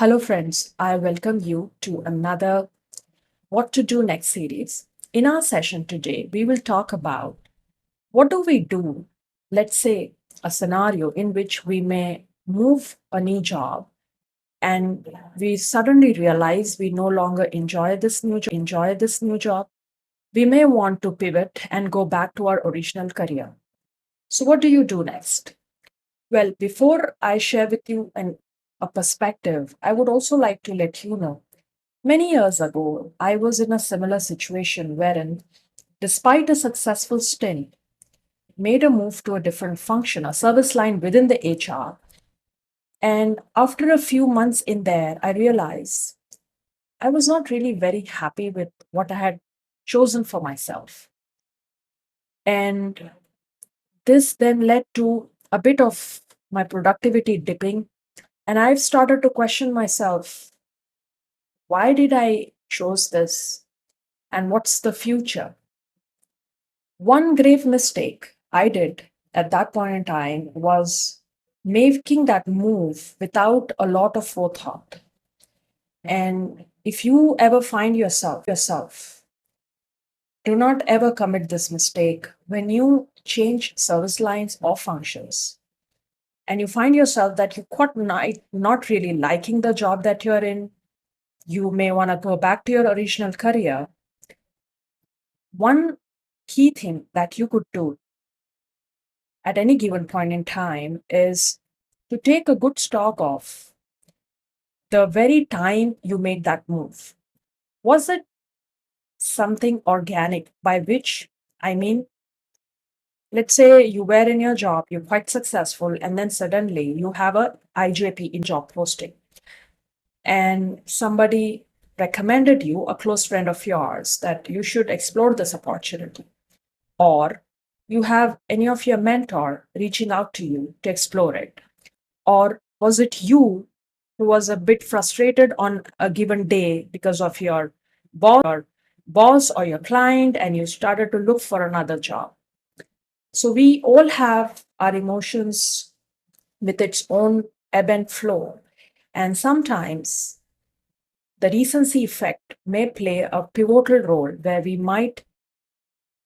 Hello, friends. I welcome you to another What to Do Next series. In our session today, we will talk about what do we do, let's say a scenario in which we may move a new job and we suddenly realize we no longer enjoy this new job. We may want to pivot and go back to our original career. So, what do you do next? Well, before I share with you a perspective, I would also like to let you know many years ago, I was in a similar situation wherein, despite a successful stint, made a move to a different function, a service line within the HR. And after a few months in there, I realized I was not really very happy with what I had chosen for myself. And this then led to a bit of my productivity dipping. And I've started to question myself, why did I chose this? And what's the future? One grave mistake I did at that point in time was making that move without a lot of forethought. And if you ever find yourself, do not ever commit this mistake when you change service lines or functions and you find yourself that you quite not really liking the job that you're in. You may want to go back to your original career. One key thing that you could do at any given point in time is to take a good stock of the very time you made that move. Was it something organic? By which I mean, let's say you were in your job, you're quite successful, and then suddenly you have a IJP in job posting, and somebody recommended you, a close friend of yours, that you should explore this opportunity. Or you have any of your mentor reaching out to you to explore it. Or was it you who was a bit frustrated on a given day because of your boss or your client and you started to look for another job? So we all have our emotions with its own ebb and flow. And sometimes the recency effect may play a pivotal role where we might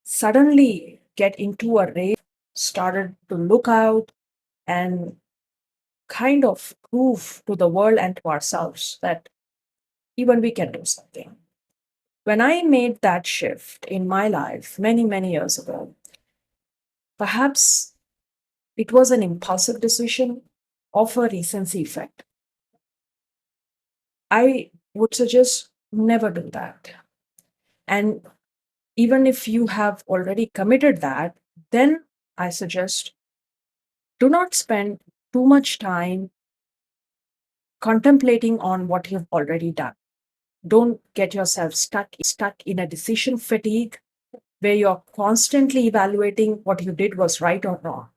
suddenly get into a rage, started to look out and kind of prove to the world and to ourselves that even we can do something. When I made that shift in my life many, many years ago, perhaps it was an impulsive decision of a recency effect. I would suggest never do that. And even if you have already committed that, then I suggest do not spend too much time contemplating on what you've already done. Don't get yourself stuck in a decision fatigue where you're constantly evaluating what you did was right or wrong.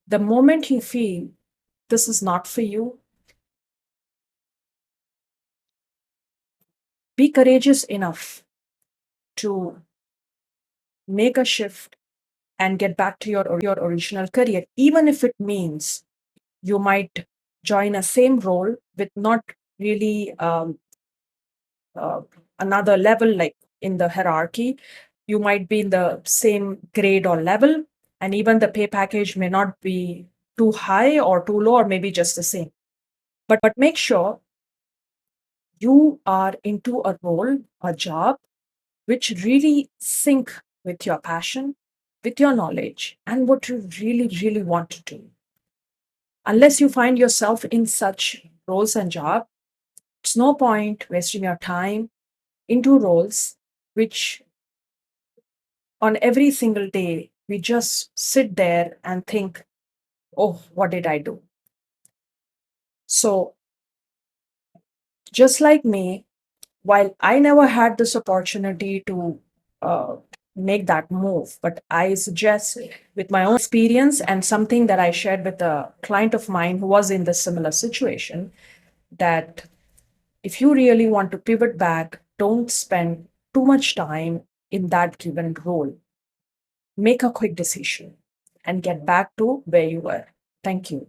The moment you feel this is not for you, be courageous enough to make a shift and get back to your original career, even if it means you might join a same role with not really uh, another level like in the hierarchy. You might be in the same grade or level, and even the pay package may not be too high or too low, or maybe just the same. But make sure you are into a role, a job, which really sync with your passion, with your knowledge, and what you really, really want to do. Unless you find yourself in such roles and job, it's no point wasting your time into roles which on every single day we just sit there and think, oh, what did I do? So just like me, while I never had this opportunity to uh, make that move, but I suggest with my own experience and something that I shared with a client of mine who was in this similar situation, that if you really want to pivot back, don't spend too much time in that given role. Make a quick decision and get back to where you were. Thank you.